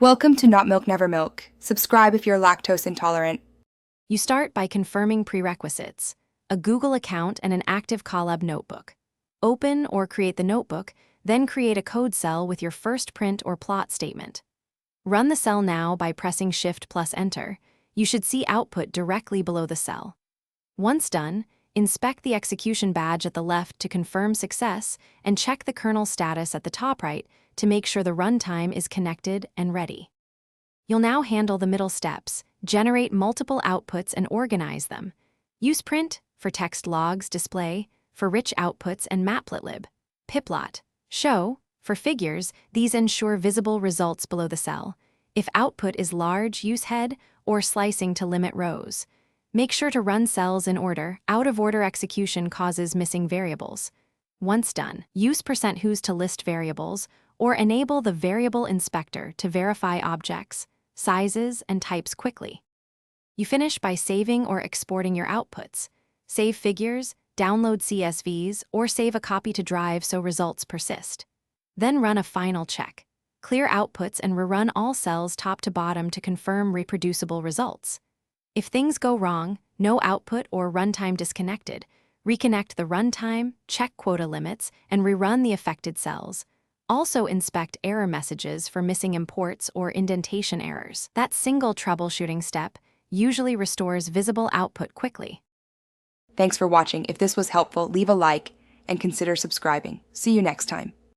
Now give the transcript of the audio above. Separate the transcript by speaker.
Speaker 1: Welcome to Not Milk Never Milk. Subscribe if you're lactose intolerant.
Speaker 2: You start by confirming prerequisites: a Google account and an active Colab notebook. Open or create the notebook, then create a code cell with your first print or plot statement. Run the cell now by pressing Shift plus Enter. You should see output directly below the cell. Once done, inspect the execution badge at the left to confirm success and check the kernel status at the top right to make sure the runtime is connected and ready. You'll now handle the middle steps: generate multiple outputs and organize them. Use print for text logs display, for rich outputs and matplotlib. Piplot, show, for figures. These ensure visible results below the cell. If output is large, use head or slicing to limit rows. Make sure to run cells in order. Out-of-order execution causes missing variables. Once done, use %whos to list variables or enable the variable inspector to verify objects, sizes, and types quickly. You finish by saving or exporting your outputs. Save figures, download CSVs, or save a copy to Drive so results persist. Then run a final check. Clear outputs and rerun all cells top to bottom to confirm reproducible results. If things go wrong, no output or runtime disconnected, reconnect the runtime, check quota limits, and rerun the affected cells. Also inspect error messages for missing imports or indentation errors. That single troubleshooting step usually restores visible output quickly.
Speaker 1: Thanks for watching. If this was helpful, leave a like and consider subscribing. See you next time.